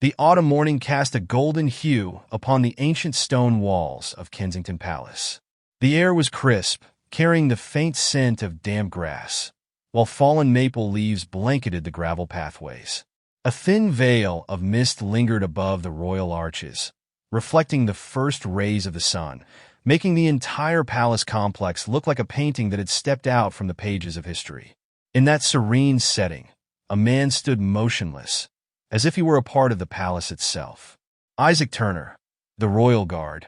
The autumn morning cast a golden hue upon the ancient stone walls of Kensington Palace. The air was crisp, carrying the faint scent of damp grass, while fallen maple leaves blanketed the gravel pathways. A thin veil of mist lingered above the royal arches, reflecting the first rays of the sun, making the entire palace complex look like a painting that had stepped out from the pages of history. In that serene setting, a man stood motionless, as if he were a part of the palace itself. Isaac Turner, the royal guard,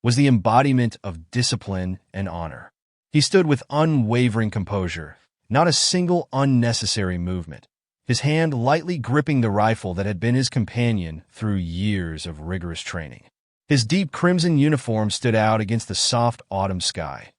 was the embodiment of discipline and honor. He stood with unwavering composure, not a single unnecessary movement, his hand lightly gripping the rifle that had been his companion through years of rigorous training. His deep crimson uniform stood out against the soft autumn sky,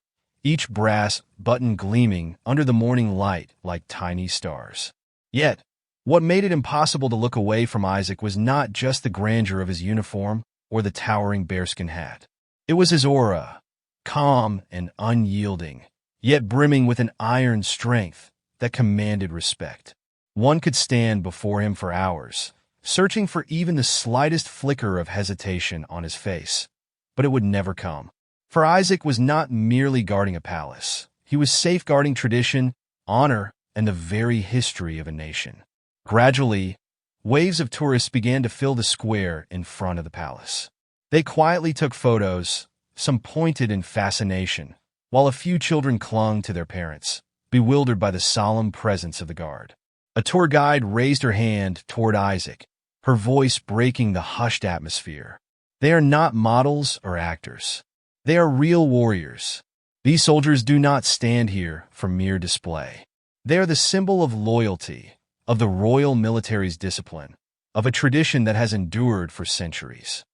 each brass button gleaming under the morning light like tiny stars. Yet, what made it impossible to look away from Isaac was not just the grandeur of his uniform or the towering bearskin hat. It was his aura, calm and unyielding, yet brimming with an iron strength that commanded respect. One could stand before him for hours, searching for even the slightest flicker of hesitation on his face, but it would never come. For Isaac was not merely guarding a palace. He was safeguarding tradition, honor, and the very history of a nation. Gradually, waves of tourists began to fill the square in front of the palace. They quietly took photos, some pointed in fascination, while a few children clung to their parents, bewildered by the solemn presence of the guard. A tour guide raised her hand toward Isaac, her voice breaking the hushed atmosphere. They are not models or actors. They are real warriors. These soldiers do not stand here for mere display. They are the symbol of loyalty, of the royal military's discipline, of a tradition that has endured for centuries.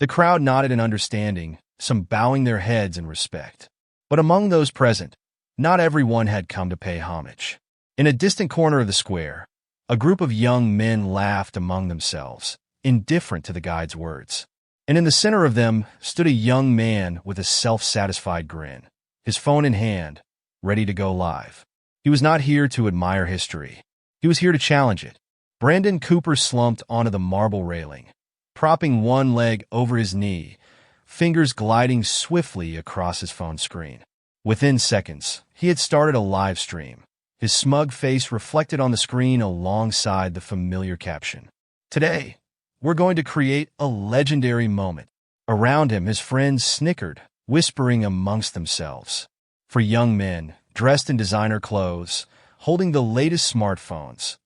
The crowd nodded in understanding, some bowing their heads in respect. But among those present, not everyone had come to pay homage. In a distant corner of the square, a group of young men laughed among themselves, indifferent to the guide's words. And in the center of them stood a young man with a self-satisfied grin, his phone in hand, ready to go live. He was not here to admire history. He was here to challenge it. Brandon Cooper slumped onto the marble railing, propping one leg over his knee, fingers gliding swiftly across his phone screen. Within seconds, he had started a live stream, his smug face reflected on the screen alongside the familiar caption. Today, we're going to create a legendary moment. Around him, his friends snickered, whispering amongst themselves. For young men, dressed in designer clothes, holding the latest smartphones,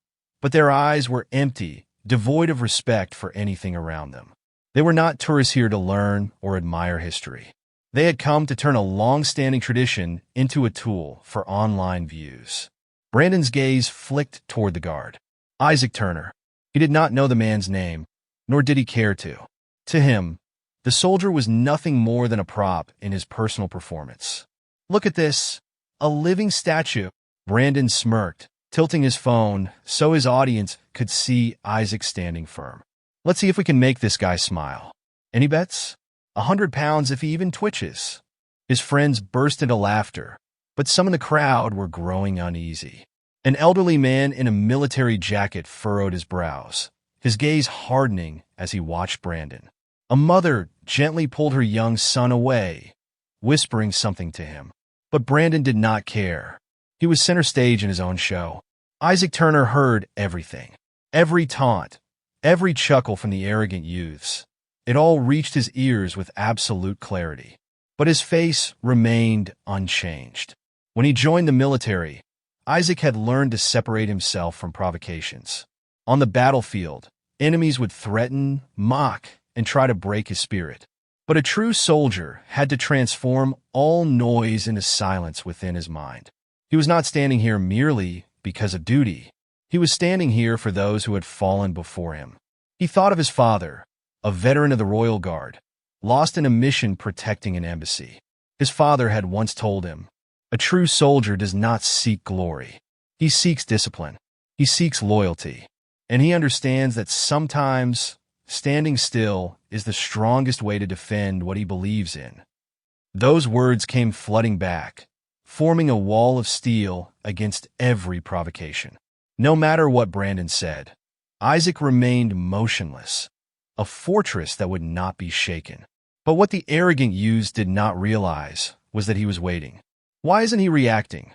but their eyes were empty, devoid of respect for anything around them. They were not tourists here to learn or admire history. They had come to turn a long-standing tradition into a tool for online views. Brandon's gaze flicked toward the guard. Isaac Turner. He did not know the man's name, nor did he care to. To him, the soldier was nothing more than a prop in his personal performance. Look at this, a living statue. Brandon smirked, tilting his phone so his audience could see Isaac standing firm. Let's see if we can make this guy smile. Any bets? 100 pounds if he even twitches. His friends burst into laughter, but some in the crowd were growing uneasy. An elderly man in a military jacket furrowed his brows, his gaze hardening as he watched Brandon. A mother gently pulled her young son away, whispering something to him. But Brandon did not care. He was center stage in his own show. Isaac Turner heard everything. Every taunt, every chuckle from the arrogant youths. It all reached his ears with absolute clarity. But his face remained unchanged. When he joined the military, Isaac had learned to separate himself from provocations. On the battlefield, enemies would threaten, mock, and try to break his spirit. But a true soldier had to transform all noise into silence within his mind. He was not standing here merely because of duty. He was standing here for those who had fallen before him. He thought of his father, a veteran of the Royal Guard, lost in a mission protecting an embassy. His father had once told him, "A true soldier does not seek glory. He seeks discipline. He seeks loyalty. And he understands that sometimes standing still is the strongest way to defend what he believes in." Those words came flooding back, forming a wall of steel against every provocation. No matter what Brandon said, Isaac remained motionless, a fortress that would not be shaken. But what the arrogant youths did not realize was that he was waiting. Why isn't he reacting?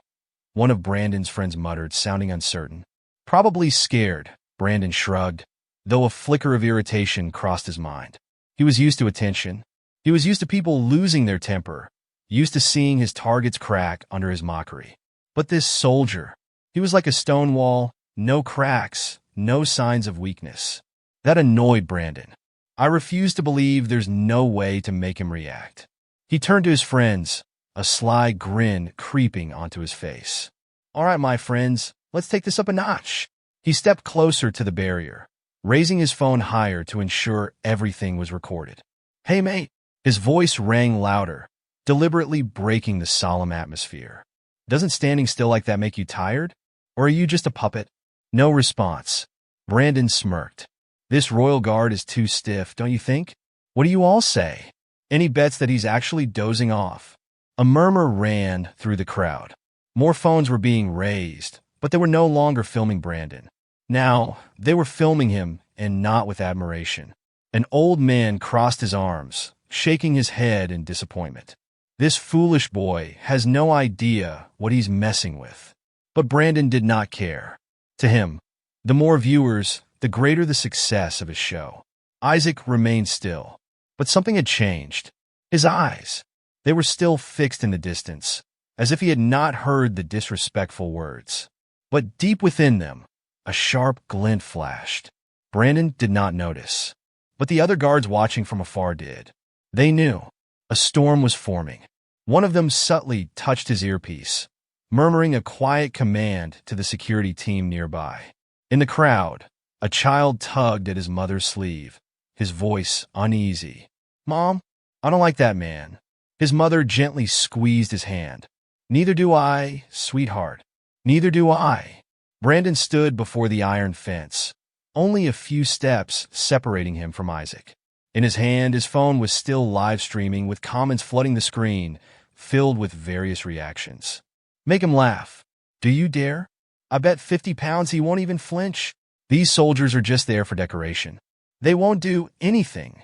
One of Brandon's friends muttered, sounding uncertain. Probably scared, Brandon shrugged, though a flicker of irritation crossed his mind. He was used to attention. He was used to people losing their temper, used to seeing his targets crack under his mockery. But this soldier, he was like a stone wall, no cracks, no signs of weakness. That annoyed Brandon. I refuse to believe there's no way to make him react. He turned to his friends, a sly grin creeping onto his face. All right, my friends, let's take this up a notch. He stepped closer to the barrier, raising his phone higher to ensure everything was recorded. Hey, mate. His voice rang louder, deliberately breaking the solemn atmosphere. Doesn't standing still like that make you tired? Or are you just a puppet? No response. Brandon smirked. This royal guard is too stiff, don't you think? What do you all say? Any bets that he's actually dozing off? A murmur ran through the crowd. More phones were being raised, but they were no longer filming Brandon. Now, they were filming him, and not with admiration. An old man crossed his arms, shaking his head in disappointment. This foolish boy has no idea what he's messing with. But Brandon did not care. To him, the more viewers, the greater the success of his show. Isaac remained still, but something had changed. His eyes, they were still fixed in the distance, as if he had not heard the disrespectful words. But deep within them, a sharp glint flashed. Brandon did not notice, but the other guards watching from afar did. They knew. A storm was forming. One of them subtly touched his earpiece, murmuring a quiet command to the security team nearby. In the crowd, a child tugged at his mother's sleeve, his voice uneasy. Mom, I don't like that man. His mother gently squeezed his hand. Neither do I, sweetheart. Neither do I. Brandon stood before the iron fence, only a few steps separating him from Isaac. In his hand, his phone was still live streaming with comments flooding the screen, filled with various reactions. Make him laugh. Do you dare? I bet 50 pounds he won't even flinch. These soldiers are just there for decoration. They won't do anything.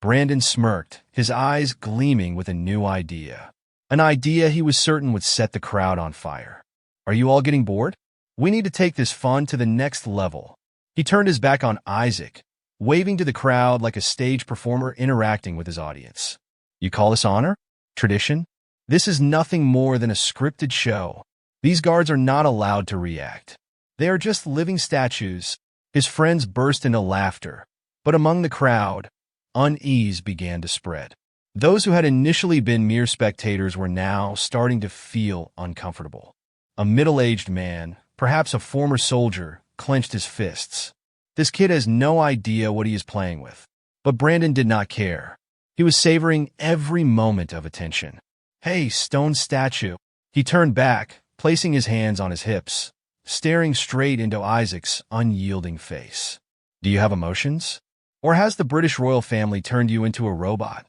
Brandon smirked, his eyes gleaming with a new idea. An idea he was certain would set the crowd on fire. Are you all getting bored? We need to take this fun to the next level. He turned his back on Isaac, waving to the crowd like a stage performer interacting with his audience. You call this honor? Tradition? This is nothing more than a scripted show. These guards are not allowed to react. They are just living statues. His friends burst into laughter, but among the crowd, unease began to spread. Those who had initially been mere spectators were now starting to feel uncomfortable. A middle-aged man, perhaps a former soldier, clenched his fists. This kid has no idea what he is playing with. But Brandon did not care. He was savoring every moment of attention. Hey, stone statue. He turned back, placing his hands on his hips, staring straight into Isaac's unyielding face. Do you have emotions? Or has the British royal family turned you into a robot?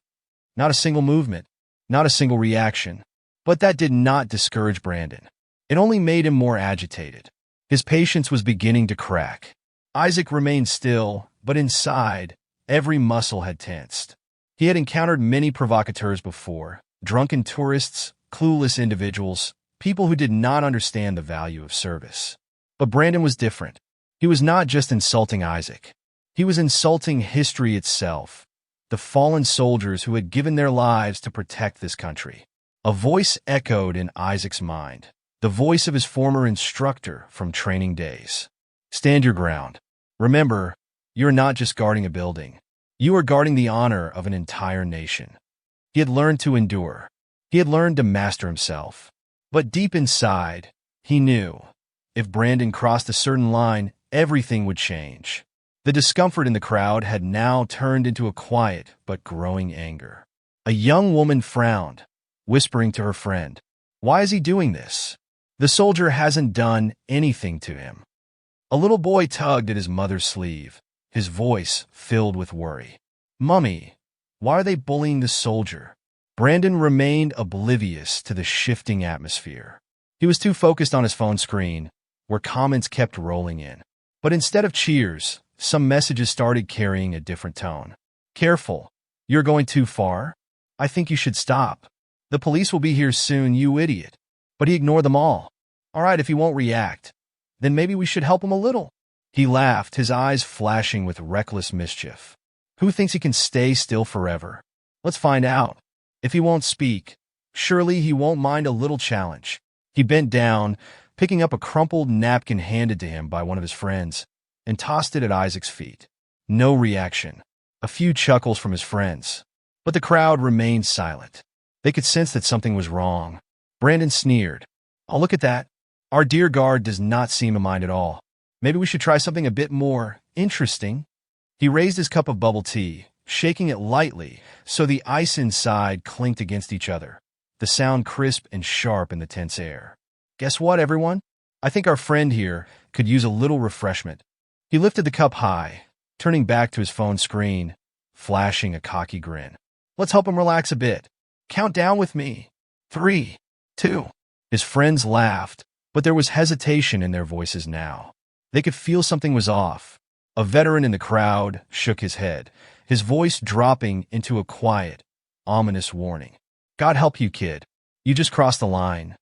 Not a single movement, not a single reaction. But that did not discourage Brandon. It only made him more agitated. His patience was beginning to crack. Isaac remained still, but inside, every muscle had tensed. He had encountered many provocateurs before, drunken tourists, clueless individuals, people who did not understand the value of service. But Brandon was different. He was not just insulting Isaac. He was insulting history itself, the fallen soldiers who had given their lives to protect this country. A voice echoed in Isaac's mind, the voice of his former instructor from training days. Stand your ground. Remember, you're not just guarding a building. You are guarding the honor of an entire nation. He had learned to endure. He had learned to master himself. But deep inside, he knew, if Brandon crossed a certain line, everything would change. The discomfort in the crowd had now turned into a quiet but growing anger. A young woman frowned, whispering to her friend, "Why is he doing this? The soldier hasn't done anything to him." A little boy tugged at his mother's sleeve, his voice filled with worry. "Mummy, why are they bullying the soldier?" Brandon remained oblivious to the shifting atmosphere. He was too focused on his phone screen, where comments kept rolling in. But instead of cheers, some messages started carrying a different tone. Careful. You're going too far. I think you should stop. The police will be here soon, you idiot. But he ignored them all. All right, if he won't react, then maybe we should help him a little. He laughed, his eyes flashing with reckless mischief. Who thinks he can stay still forever? Let's find out. If he won't speak, surely he won't mind a little challenge. He bent down, picking up a crumpled napkin handed to him by one of his friends, and tossed it at Isaac's feet. No reaction. A few chuckles from his friends. But the crowd remained silent. They could sense that something was wrong. Brandon sneered. Oh, look at that. Our dear guard does not seem to mind at all. Maybe we should try something a bit more interesting. He raised his cup of bubble tea, shaking it lightly so the ice inside clinked against each other, the sound crisp and sharp in the tense air. Guess what, everyone? I think our friend here could use a little refreshment. He lifted the cup high, turning back to his phone screen, flashing a cocky grin. Let's help him relax a bit. Count down with me. 3, 2. His friends laughed, but there was hesitation in their voices now. They could feel something was off. A veteran in the crowd shook his head, his voice dropping into a quiet, ominous warning. God help you, kid. You just crossed the line.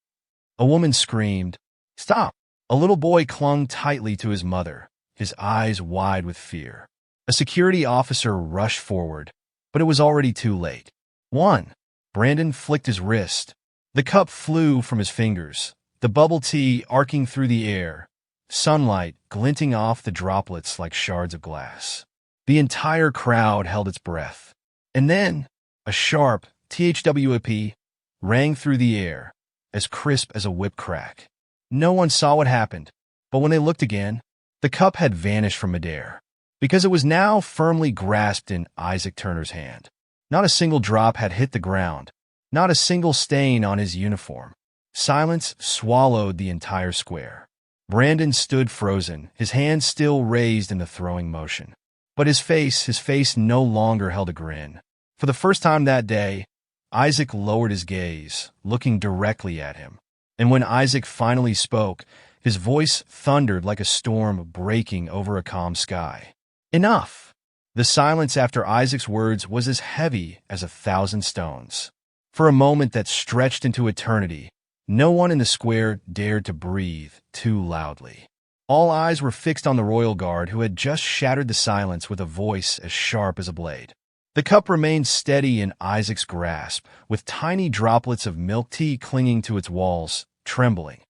A woman screamed, Stop! A little boy clung tightly to his mother, his eyes wide with fear. A security officer rushed forward, but it was already too late. 1. Brandon flicked his wrist. The cup flew from his fingers, the bubble tea arcing through the air, sunlight glinting off the droplets like shards of glass. The entire crowd held its breath. And then, a sharp THWAP rang through the air, as crisp as a whip crack. No one saw what happened, but when they looked again, the cup had vanished from midair, because it was now firmly grasped in Isaac Turner's hand. Not a single drop had hit the ground, not a single stain on his uniform. Silence swallowed the entire square. Brandon stood frozen, his hands still raised in the throwing motion. But his face no longer held a grin. For the first time that day, Isaac lowered his gaze, looking directly at him. And when Isaac finally spoke, his voice thundered like a storm breaking over a calm sky. Enough! The silence after Isaac's words was as heavy as 1,000 stones. For a moment that stretched into eternity, no one in the square dared to breathe too loudly. All eyes were fixed on the royal guard who had just shattered the silence with a voice as sharp as a blade. The cup remained steady in Isaac's grasp, with tiny droplets of milk tea clinging to its walls, trembling,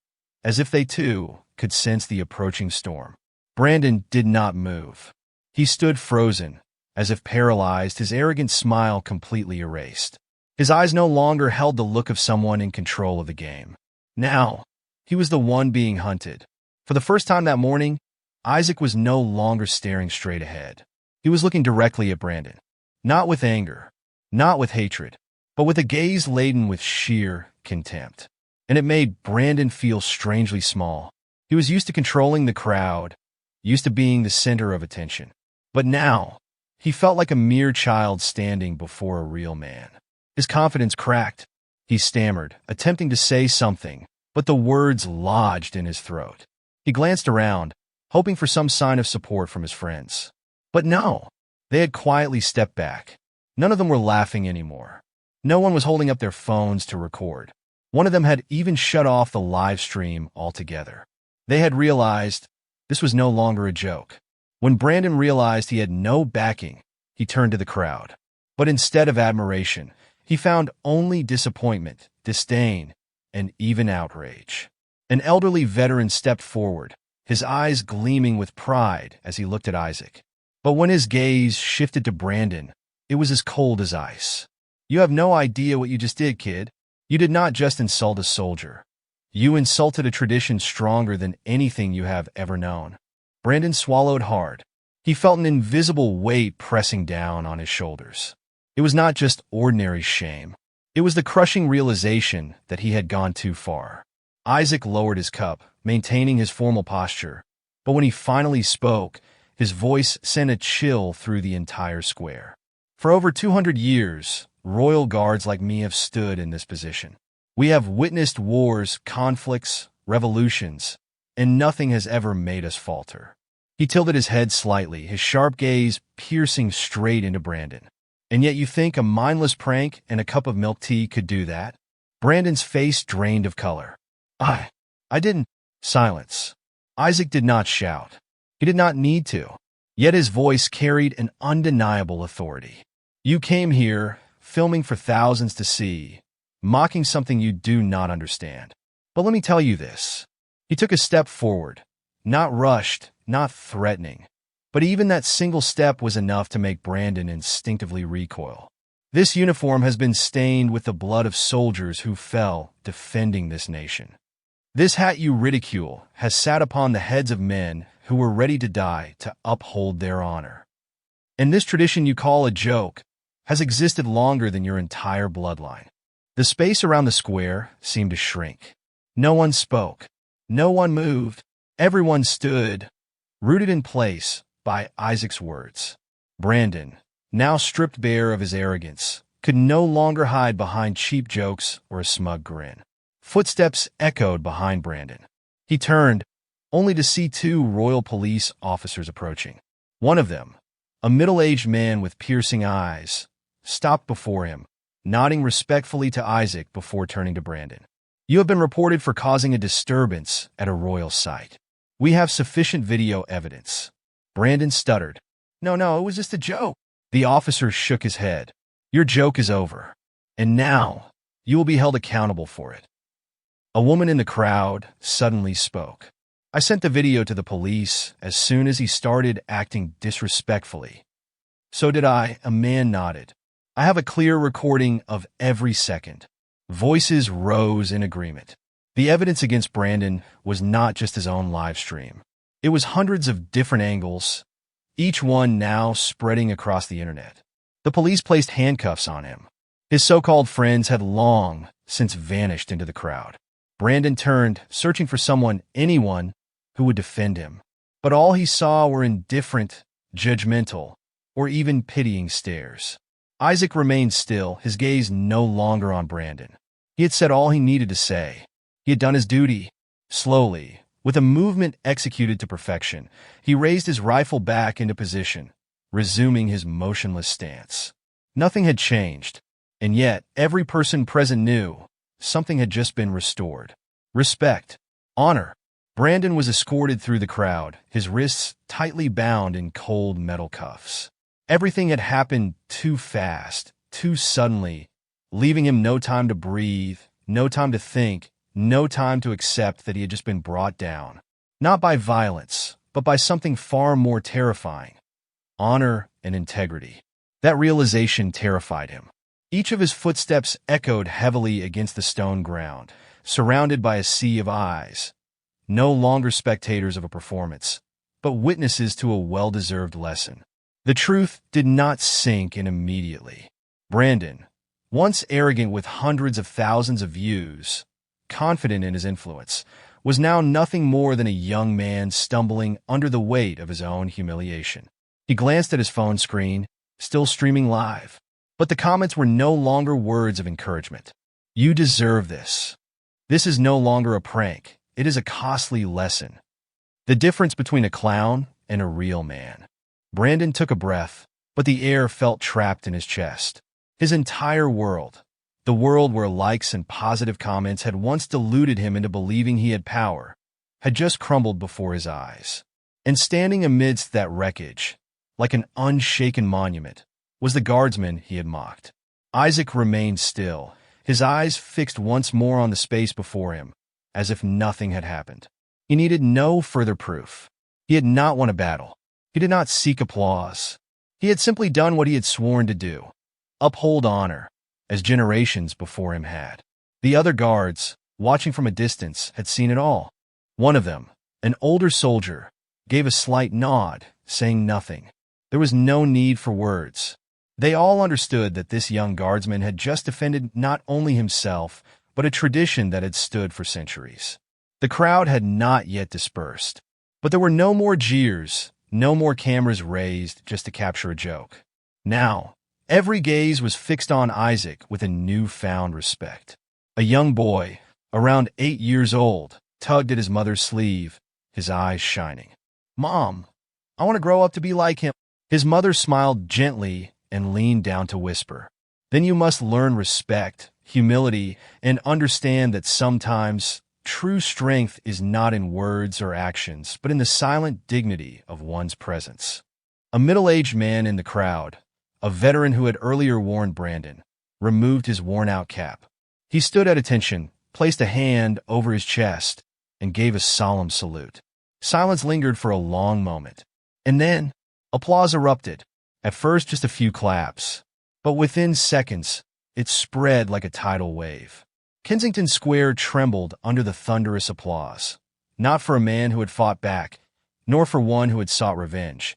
as if they too could sense the approaching storm. Brandon did not move. He stood frozen, as if paralyzed, his arrogant smile completely erased. His eyes no longer held the look of someone in control of the game. Now, he was the one being hunted. For the first time that morning, Isaac was no longer staring straight ahead. He was looking directly at Brandon. Not with anger, not with hatred, but with a gaze laden with sheer contempt. And it made Brandon feel strangely small. He was used to controlling the crowd, used to being the center of attention. But now, he felt like a mere child standing before a real man. His confidence cracked. He stammered, attempting to say something, but the words lodged in his throat. He glanced around, hoping for some sign of support from his friends. But no, they had quietly stepped back. None of them were laughing anymore. No one was holding up their phones to record. One of them had even shut off the live stream altogether. They had realized this was no longer a joke. When Brandon realized he had no backing, he turned to the crowd. But instead of admiration, he found only disappointment, disdain, and even outrage. An elderly veteran stepped forward, his eyes gleaming with pride as he looked at Isaac. But when his gaze shifted to Brandon, it was as cold as ice. You have no idea what you just did, kid. You did not just insult a soldier. You insulted a tradition stronger than anything you have ever known. Brandon swallowed hard. He felt an invisible weight pressing down on his shoulders. It was not just ordinary shame. It was the crushing realization that he had gone too far. Isaac lowered his cup, maintaining his formal posture. But when he finally spoke, his voice sent a chill through the entire square. For over 200 years, royal guards like me have stood in this position. We have witnessed wars, conflicts, revolutions, and nothing has ever made us falter. He tilted his head slightly, his sharp gaze piercing straight into Brandon. And yet you think a mindless prank and a cup of milk tea could do that? Brandon's face drained of color. I didn't. Silence. Isaac did not shout. He did not need to. Yet his voice carried an undeniable authority. You came here, filming for thousands to see, mocking something you do not understand. But let me tell you this. He took a step forward, not rushed, not threatening. But even that single step was enough to make Brandon instinctively recoil. This uniform has been stained with the blood of soldiers who fell defending this nation. This hat you ridicule has sat upon the heads of men who were ready to die to uphold their honor. And this tradition you call a joke has existed longer than your entire bloodline. The space around the square seemed to shrink. No one spoke. No one moved. Everyone stood, rooted in place by Isaac's words. Brandon, now stripped bare of his arrogance, could no longer hide behind cheap jokes or a smug grin. Footsteps echoed behind Brandon. He turned, only to see two Royal Police officers approaching. One of them, a middle-aged man with piercing eyes, stopped before him, nodding respectfully to Isaac before turning to Brandon. You have been reported for causing a disturbance at a royal site. We have sufficient video evidence. Brandon stuttered. No, it was just a joke. The officer shook his head. Your joke is over. And now, you will be held accountable for it. A woman in the crowd suddenly spoke. I sent the video to the police as soon as he started acting disrespectfully. So did I, a man nodded. I have a clear recording of every second. Voices rose in agreement. The evidence against Brandon was not just his own live stream. It was hundreds of different angles, each one now spreading across the internet. The police placed handcuffs on him. His so-called friends had long since vanished into the crowd. Brandon turned, searching for anyone who would defend him. But all he saw were indifferent, judgmental, or even pitying stares. Isaac remained still, his gaze no longer on Brandon. He had said all he needed to say. He had done his duty. Slowly, with a movement executed to perfection, he raised his rifle back into position, resuming his motionless stance. Nothing had changed, and yet every person present knew something had just been restored. Respect. Honor. Brandon was escorted through the crowd, his wrists tightly bound in cold metal cuffs. Everything had happened too fast, too suddenly, leaving him no time to breathe, no time to think, no time to accept that he had just been brought down. Not by violence, but by something far more terrifying. Honor and integrity. That realization terrified him. Each of his footsteps echoed heavily against the stone ground, surrounded by a sea of eyes. No longer spectators of a performance, but witnesses to a well-deserved lesson. The truth did not sink in immediately. Brandon, once arrogant with hundreds of thousands of views, confident in his influence, was now nothing more than a young man stumbling under the weight of his own humiliation. He glanced at his phone screen, still streaming live. But the comments were no longer words of encouragement. You deserve this. This is no longer a prank. It is a costly lesson. The difference between a clown and a real man. Brandon took a breath, but the air felt trapped in his chest. His entire world, the world where likes and positive comments had once deluded him into believing he had power, had just crumbled before his eyes. And standing amidst that wreckage, like an unshaken monument, was the guardsman he had mocked. Isaac remained still, his eyes fixed once more on the space before him, as if nothing had happened. He needed no further proof. He had not won a battle. He did not seek applause. He had simply done what he had sworn to do, uphold honor, as generations before him had. The other guards, watching from a distance, had seen it all. One of them, an older soldier, gave a slight nod, saying nothing. There was no need for words. They all understood that this young guardsman had just defended not only himself, but a tradition that had stood for centuries. The crowd had not yet dispersed, but there were no more jeers, no more cameras raised just to capture a joke. Now, every gaze was fixed on Isaac with a newfound respect. A young boy, around 8 years old, tugged at his mother's sleeve, his eyes shining. "Mom," I want to grow up to be like him. His mother smiled gently and leaned down to whisper, then you must learn respect, humility, and understand that sometimes true strength is not in words or actions, but in the silent dignity of one's presence. A middle-aged man in the crowd, a veteran who had earlier warned Brandon, removed his worn-out cap. He stood at attention, placed a hand over his chest, and gave a solemn salute. Silence lingered for a long moment. And then, applause erupted. At first, just a few claps. But within seconds, it spread like a tidal wave. Kensington Square trembled under the thunderous applause, not for a man who had fought back, nor for one who had sought revenge,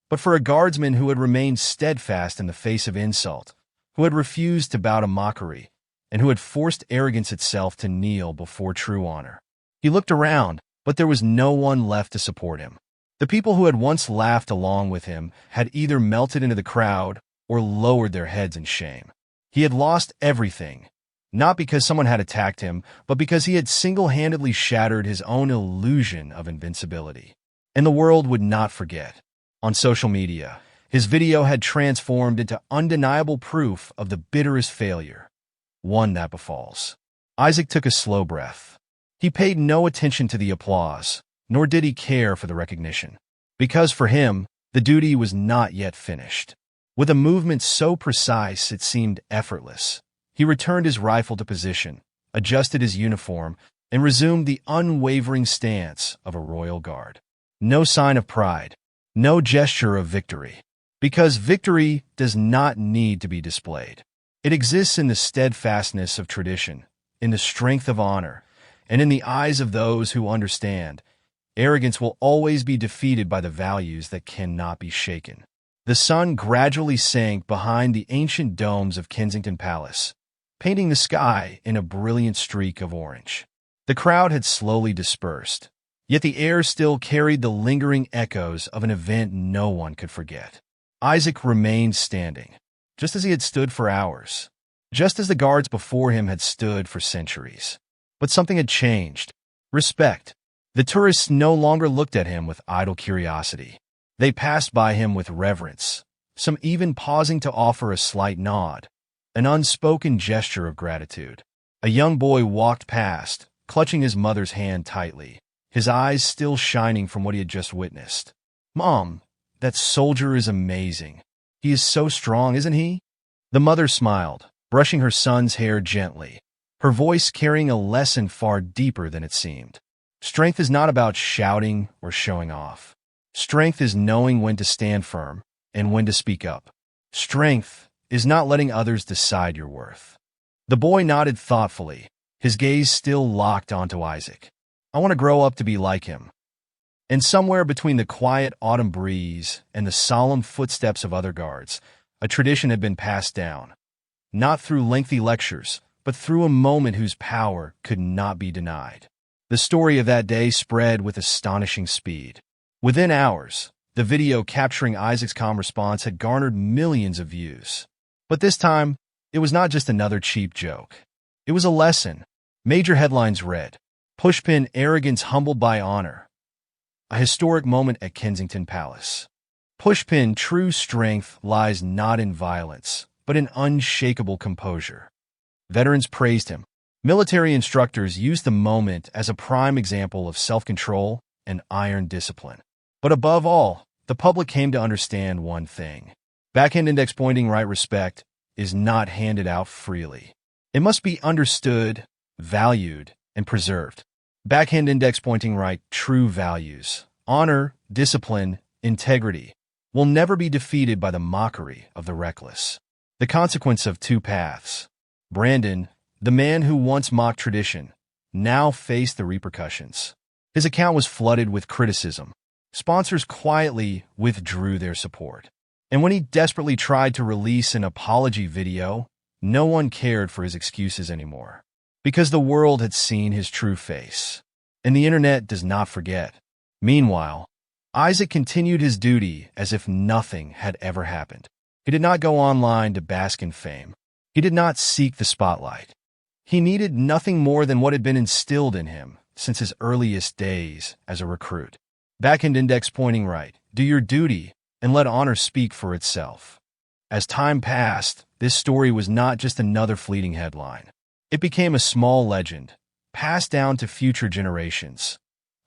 but for a guardsman who had remained steadfast in the face of insult, who had refused to bow to mockery, and who had forced arrogance itself to kneel before true honor. He looked around, but there was no one left to support him. The people who had once laughed along with him had either melted into the crowd or lowered their heads in shame. He had lost everything, not because someone had attacked him, but because he had single-handedly shattered his own illusion of invincibility. And the world would not forget. On social media, his video had transformed into undeniable proof of the bitterest failure, one that befalls. Isaac took a slow breath. He paid no attention to the applause, nor did he care for the recognition, because for him, the duty was not yet finished. With a movement so precise it seemed effortless, he returned his rifle to position, adjusted his uniform, and resumed the unwavering stance of a royal guard. No sign of pride, no gesture of victory, because victory does not need to be displayed. It exists in the steadfastness of tradition, in the strength of honor, and in the eyes of those who understand. Arrogance will always be defeated by the values that cannot be shaken. The sun gradually sank behind the ancient domes of Kensington Palace, painting the sky in a brilliant streak of orange. The crowd had slowly dispersed, yet the air still carried the lingering echoes of an event no one could forget. Isaac remained standing, just as he had stood for hours, just as the guards before him had stood for centuries. But something had changed. Respect. The tourists no longer looked at him with idle curiosity. They passed by him with reverence, some even pausing to offer a slight nod, an unspoken gesture of gratitude. A young boy walked past, clutching his mother's hand tightly, his eyes still shining from what he had just witnessed. "Mom, that soldier is amazing. He is so strong, isn't he?" The mother smiled, brushing her son's hair gently, her voice carrying a lesson far deeper than it seemed. Strength is not about shouting or showing off. Strength is knowing when to stand firm and when to speak up. Strength is not letting others decide your worth. The boy nodded thoughtfully, his gaze still locked onto Isaac. "I want to grow up to be like him." And somewhere between the quiet autumn breeze and the solemn footsteps of other guards, a tradition had been passed down, not through lengthy lectures, but through a moment whose power could not be denied. The story of that day spread with astonishing speed. Within hours, the video capturing Isaac's calm response had garnered millions of views. But this time, it was not just another cheap joke. It was a lesson. Major headlines read, "Pushpin Arrogance Humbled by Honor." A historic moment at Kensington Palace. Pushpin True Strength lies not in violence, but in unshakable composure. Veterans praised him. Military instructors used the moment as a prime example of self-control and iron discipline. But above all, the public came to understand one thing. Backhand index pointing right respect is not handed out freely. It must be understood, valued, and preserved. Backhand index pointing right true values, honor, discipline, integrity, will never be defeated by the mockery of the reckless. The consequence of two paths. Brandon, the man who once mocked tradition, now faced the repercussions. His account was flooded with criticism. Sponsors quietly withdrew their support. And when he desperately tried to release an apology video, no one cared for his excuses anymore, because the world had seen his true face. And the internet does not forget. Meanwhile, Isaac continued his duty as if nothing had ever happened. He did not go online to bask in fame. He did not seek the spotlight. He needed nothing more than what had been instilled in him since his earliest days as a recruit. Backhand index pointing right, Do your duty, and let honor speak for itself. As time passed, this story was not just another fleeting headline. It became a small legend, passed down to future generations.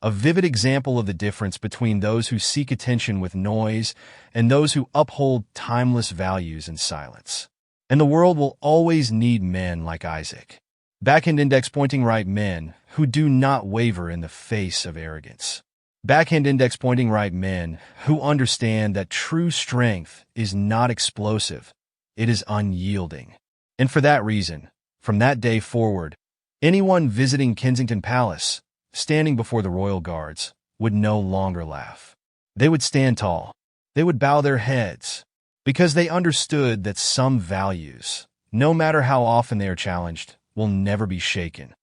A vivid example of the difference between those who seek attention with noise and those who uphold timeless values in silence. And the world will always need men like Isaac. Backhand index pointing right men who do not waver in the face of arrogance. Backhand index pointing right men who understand that true strength is not explosive, it is unyielding. And for that reason, from that day forward, anyone visiting Kensington Palace, standing before the royal guards, would no longer laugh. They would stand tall. They would bow their heads, because they understood that some values, no matter how often they are challenged, will never be shaken.